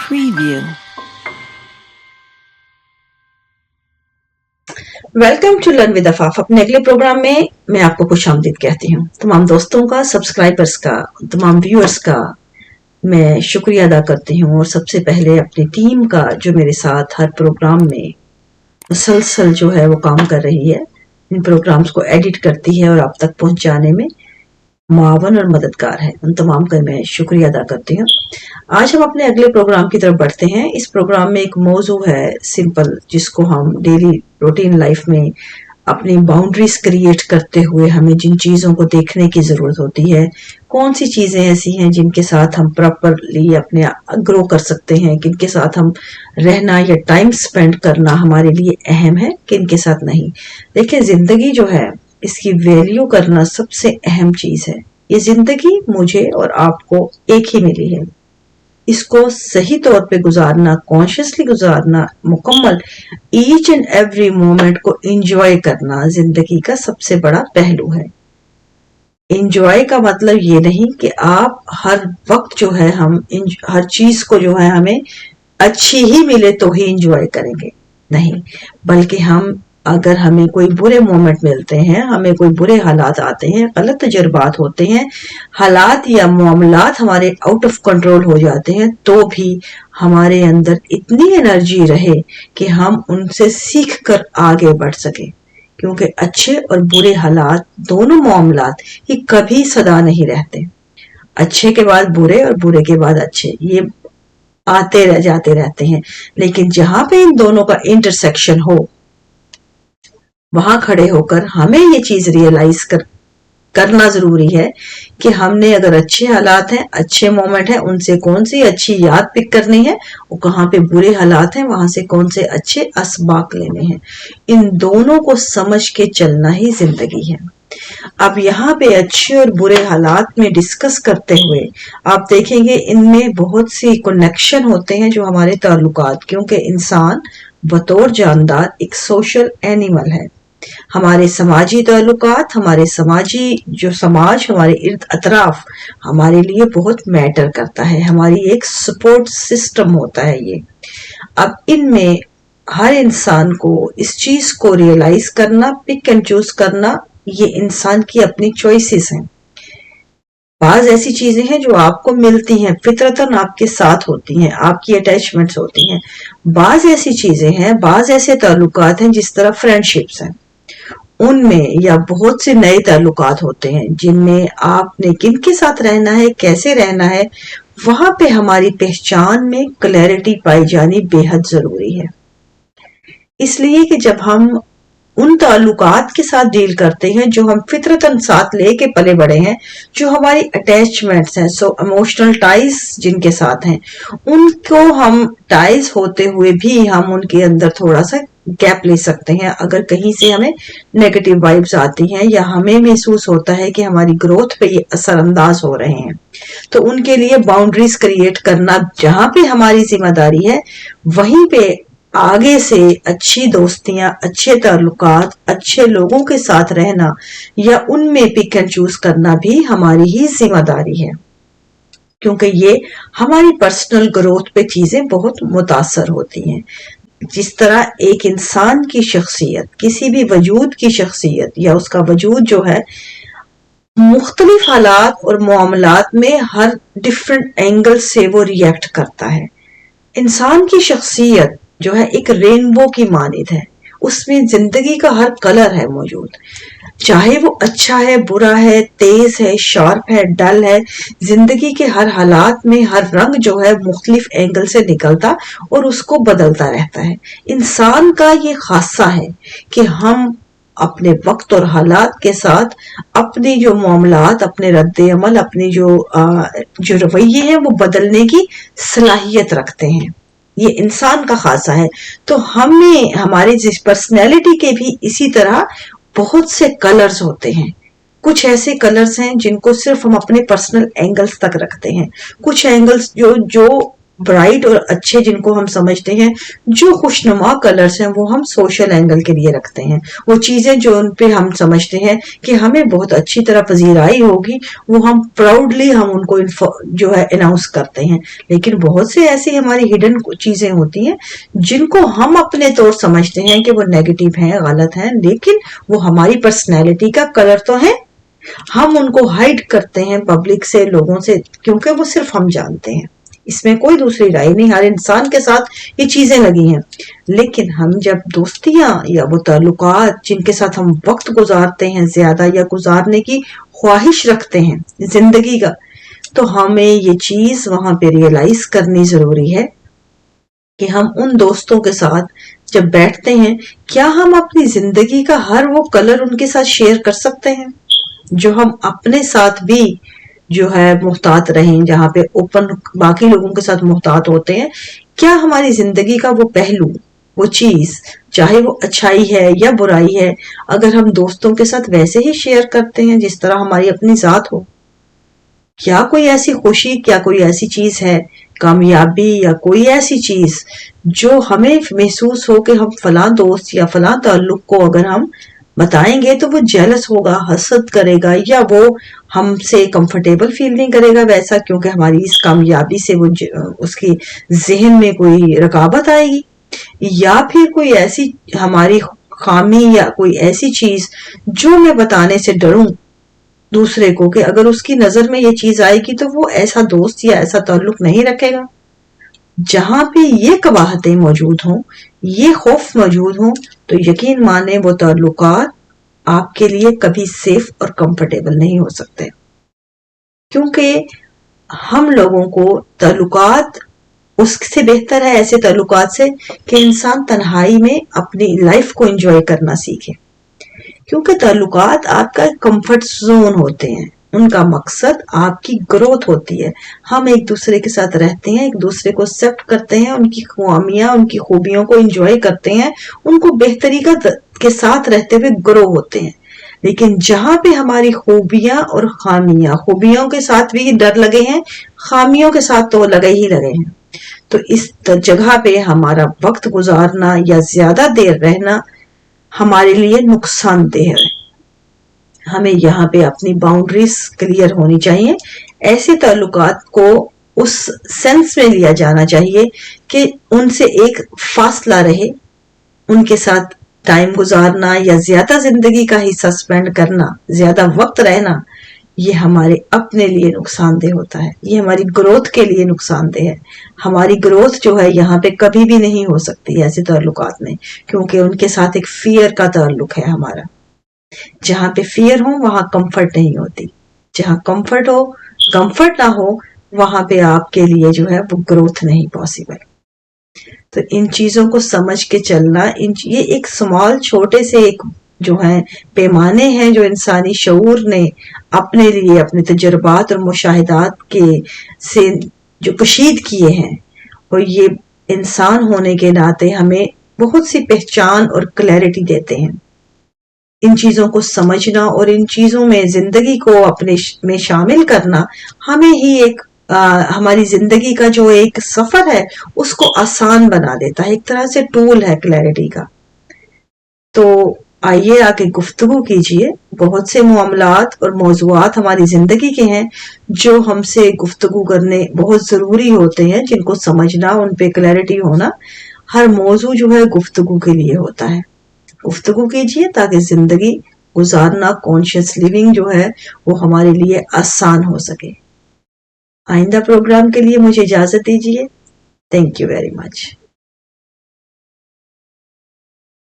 Preview. Welcome to learn with Afaf. अपने अगले programme में मैं आपको खुशामदीद कहती हूँ। तमाम दोस्तों का, सब्सक्राइबर्स का, तमाम व्यूअर्स का मैं शुक्रिया अदा करती हूँ, और सबसे पहले अपनी टीम का जो मेरे साथ हर प्रोग्राम में मुसलसल जो है वो काम कर रही है, इन प्रोग्राम्स को एडिट करती है और आप तक पहुंचाने में मुआवन और मददगार है। उन तमाम का मैं शुक्रिया अदा करती हूँ। आज हम अपने अगले प्रोग्राम की तरफ बढ़ते हैं। इस प्रोग्राम में एक मौजू है सिंपल, जिसको हम डेली रूटीन लाइफ में अपनी बाउंड्रीज क्रिएट करते हुए हमें जिन चीज़ों को देखने की ज़रूरत होती है, कौन सी चीज़ें ऐसी हैं जिनके साथ हम प्रॉपरली अपने ग्रो कर सकते हैं, किनके साथ हम रहना या टाइम स्पेंड करना हमारे लिए अहम है, किनके साथ नहीं। देखिए, ज़िंदगी जो है इसकी वैल्यू करना सबसे अहम चीज़ है। ये ज़िंदगी मुझे और आपको एक ही मिली है, इसको सही तौर पे गुजारना, कॉन्शियसली गुजारना, मुकम्मल ईच एंड एवरी मोमेंट को एंजॉय करना जिंदगी का सबसे बड़ा पहलू है। एंजॉय का मतलब ये नहीं कि आप हर वक्त जो है हम हर चीज को जो है हमें अच्छी ही मिले तो ही एंजॉय करेंगे, नहीं, बल्कि हम अगर हमें कोई बुरे मोमेंट मिलते हैं, हमें कोई बुरे हालात आते हैं, गलत तजुर्बात होते हैं, हालात या मामलात हमारे आउट ऑफ कंट्रोल हो जाते हैं, तो भी हमारे अंदर इतनी एनर्जी रहे कि हम उनसे सीख कर आगे बढ़ सके। क्योंकि अच्छे और बुरे हालात, दोनों मामलात ये कभी सदा नहीं रहते। अच्छे के बाद बुरे और बुरे के बाद अच्छे, ये आते रह जाते रहते हैं। लेकिन जहां पे इन दोनों का इंटरसेक्शन हो, वहां खड़े होकर हमें ये चीज रियलाइज करना जरूरी है कि हमने अगर अच्छे हालात हैं, अच्छे मोमेंट हैं, उनसे कौन सी अच्छी याद पिक करनी है, और कहाँ पे बुरे हालात हैं वहां से कौन से अच्छे असबाक लेने हैं। इन दोनों को समझ के चलना ही जिंदगी है। अब यहाँ पे अच्छे और बुरे हालात में डिस्कस करते हुए आप देखेंगे इनमें बहुत सी कनेक्शन होते हैं जो हमारे ताल्लुकात, क्योंकि इंसान बतौर जानदार एक सोशल एनिमल है। हमारे समाजी ताल्लुकात, हमारे समाजी जो समाज, हमारे इर्द अतराफ हमारे लिए बहुत मैटर करता है, हमारी एक सपोर्ट सिस्टम होता है ये। अब इनमें हर इंसान को इस चीज को रियलाइज करना, पिक एंड चूज करना, ये इंसान की अपनी चॉइसेस हैं। बाज ऐसी चीजें हैं जो आपको मिलती हैं, फितरतन आपके साथ होती हैं, आपकी अटैचमेंट्स होती हैं। बाज ऐसी चीजें हैं, बाज ऐसे ताल्लुकात हैं, जिस तरह फ्रेंडशिप्स हैं, उनमें या बहुत से नए ताल्लुकात होते हैं जिनमें आपने किनके साथ रहना है, कैसे रहना है, वहां पे हमारी पहचान में क्लैरिटी पाई जानी बेहद जरूरी है। इसलिए कि जब हम उन ताल्लुकात के साथ डील करते हैं जो हम फितरतन साथ लेके पले बड़े हैं, जो हमारी अटैचमेंट्स हैं, सो इमोशनल टाइज जिनके साथ हैं, उनको हम टाइज होते हुए भी हम उनके अंदर थोड़ा सा गैप ले सकते हैं। अगर कहीं से हमें नेगेटिव वाइब्स आती हैं या हमें महसूस होता है कि हमारी ग्रोथ पे ये असरअंदाज हो रहे हैं, तो उनके लिए बाउंड्रीज क्रिएट करना जहां पे हमारी जिम्मेदारी है, वहीं पे आगे से अच्छी दोस्तियां, अच्छे ताल्लुकात, अच्छे लोगों के साथ रहना या उनमें पिक एंड चूज करना भी हमारी ही जिम्मेदारी है, क्योंकि ये हमारी पर्सनल ग्रोथ पे चीजें बहुत मुतासर होती हैं। जिस तरह एक इंसान की शख्सियत, किसी भी वजूद की शख्सियत या उसका वजूद जो है मुख्तलिफ हालात और मामलात में हर डिफरेंट एंगल से वो रिएक्ट करता है। इंसान की शख्सियत जो है एक रेनबो की मानिद है, उसमें जिंदगी का हर कलर है मौजूद, चाहे वो अच्छा है, बुरा है, तेज है, शार्प है, डल है। जिंदगी के हर हालात में हर रंग जो है मुख्तलिफ एंगल से निकलता और उसको बदलता रहता है। इंसान का ये खासा है कि हम अपने वक्त और हालात के साथ अपनी जो मामलात, अपने रद्द अमल, अपनी जो रवैये हैं वो बदलने की सलाहियत रखते हैं। ये इंसान का खासा है। तो हमें हमारे जिस पर्सनैलिटी के भी इसी तरह बहुत से कलर्स होते हैं। कुछ ऐसे कलर्स हैं जिनको सिर्फ हम अपने पर्सनल एंगल्स तक रखते हैं, कुछ एंगल्स जो برائٹ اور اچھے جن کو ہم سمجھتے ہیں، جو خوشنما کلرز ہیں وہ ہم سوشل اینگل کے لیے رکھتے ہیں. وہ چیزیں جو ان پہ ہم سمجھتے ہیں کہ ہمیں بہت اچھی طرح پذیرائی ہوگی، وہ ہم پراؤڈلی ہم ان کو جو ہے اناؤنس کرتے ہیں. لیکن بہت سے ایسی ہماری ہڈن چیزیں ہوتی ہیں جن کو ہم اپنے طور سمجھتے ہیں کہ وہ نیگیٹو ہیں، غلط ہیں، لیکن وہ ہماری پرسنالٹی کا کلر تو ہے. ہم ان کو ہائڈ کرتے ہیں پبلک سے، لوگوں سے، کیونکہ وہ صرف ہم جانتے ہیں. اس میں کوئی دوسری رائے نہیں، ہر انسان کے ساتھ یہ چیزیں لگی ہیں. لیکن ہم جب دوستیاں یا وہ تعلقات جن کے ساتھ ہم وقت گزارتے ہیں زیادہ یا گزارنے کی خواہش رکھتے ہیں زندگی کا، تو ہمیں یہ چیز وہاں پہ ریئلائز کرنی ضروری ہے کہ ہم ان دوستوں کے ساتھ جب بیٹھتے ہیں، کیا ہم اپنی زندگی کا ہر وہ کلر ان کے ساتھ شیئر کر سکتے ہیں جو ہم اپنے ساتھ بھی جو ہے محتاط رہیں، جہاں پہ اوپن باقی لوگوں کے ساتھ محتاط ہوتے ہیں. کیا ہماری زندگی کا وہ پہلو، وہ چیز، چاہے وہ اچھائی ہے یا برائی ہے، اگر ہم دوستوں کے ساتھ ویسے ہی شیئر کرتے ہیں جس طرح ہماری اپنی ذات ہو؟ کیا کوئی ایسی خوشی، کیا کوئی ایسی چیز ہے، کامیابی یا کوئی ایسی چیز جو ہمیں محسوس ہو کہ ہم فلاں دوست یا فلاں تعلق کو اگر ہم بتائیں گے تو وہ جیلس ہوگا، حسد کرے گا، یا وہ ہم سے کمفرٹیبل فیل نہیں کرے گا ویسا، کیونکہ ہماری اس کامیابی سے وہ اس کی ذہن میں کوئی رکاوٹ آئے گی، یا پھر کوئی ایسی ہماری خامی یا کوئی ایسی چیز جو میں بتانے سے ڈروں دوسرے کو کہ اگر اس کی نظر میں یہ چیز آئے گی تو وہ ایسا دوست یا ایسا تعلق نہیں رکھے گا. جہاں پہ یہ قباحتیں موجود ہوں، یہ خوف موجود ہوں، تو یقین مانیں وہ تعلقات آپ کے لیے کبھی سیف اور کمفرٹیبل نہیں ہو سکتے. کیونکہ ہم لوگوں کو تعلقات اس سے بہتر ہے ایسے تعلقات سے کہ انسان تنہائی میں اپنی لائف کو انجوائے کرنا سیکھے. کیونکہ تعلقات آپ کا کمفرٹ زون ہوتے ہیں، ان کا مقصد آپ کی گروتھ ہوتی ہے. ہم ایک دوسرے کے ساتھ رہتے ہیں، ایک دوسرے کو ایکسپٹ کرتے ہیں، ان کی خوامیاں، ان کی خوبیوں کو انجوائے کرتے ہیں، ان کو بہتری کے ساتھ رہتے ہوئے گرو ہوتے ہیں. لیکن جہاں پہ ہماری خوبیاں اور خامیاں، خوبیوں کے ساتھ بھی ڈر لگے ہیں، خامیوں کے ساتھ تو لگے ہی لگے ہیں، تو اس جگہ پہ ہمارا وقت گزارنا یا زیادہ دیر رہنا ہمارے لیے نقصان دہ ہے. ہمیں یہاں پہ اپنی باؤنڈریز کلیئر ہونی چاہیے. ایسے تعلقات کو اس سینس میں لیا جانا چاہیے کہ ان سے ایک فاصلہ رہے، ان کے ساتھ ٹائم گزارنا یا زیادہ زندگی کا حصہ سپینڈ کرنا، زیادہ وقت رہنا، یہ ہمارے اپنے لیے نقصان دہ ہوتا ہے، یہ ہماری گروتھ کے لیے نقصان دہ ہے. ہماری گروتھ جو ہے یہاں پہ کبھی بھی نہیں ہو سکتی ایسے تعلقات میں، کیونکہ ان کے ساتھ ایک فیئر کا تعلق ہے ہمارا. جہاں پہ فیئر ہو وہاں کمفرٹ نہیں ہوتی، جہاں کمفرٹ نہ ہو وہاں پہ آپ کے لیے جو ہے وہ گروتھ نہیں پاسبل. تو ان چیزوں کو سمجھ کے چلنا، یہ ایک سمال چھوٹے سے ایک جو ہیں پیمانے ہیں جو انسانی شعور نے اپنے لیے اپنے تجربات اور مشاہدات کے سے جو کشید کیے ہیں، اور یہ انسان ہونے کے ناطے ہمیں بہت سی پہچان اور کلیئرٹی دیتے ہیں. ان چیزوں کو سمجھنا اور ان چیزوں میں زندگی کو اپنے میں شامل کرنا ہمیں ہی ایک ہماری زندگی کا جو ایک سفر ہے اس کو آسان بنا دیتا ہے، ایک طرح سے ٹول ہے کلیئرٹی کا. تو آئیے آ کے گفتگو کیجئے. بہت سے معاملات اور موضوعات ہماری زندگی کے ہیں جو ہم سے گفتگو کرنے بہت ضروری ہوتے ہیں، جن کو سمجھنا، ان پہ کلیئرٹی ہونا. ہر موضوع جو ہے گفتگو کے لیے ہوتا ہے. گفتگو کیجئے تاکہ زندگی گزارنا، کانشیس لیونگ جو ہے وہ ہمارے لیے آسان ہو سکے. آئندہ پروگرام کے لیے مجھے اجازت دیجیے. Thank you very much.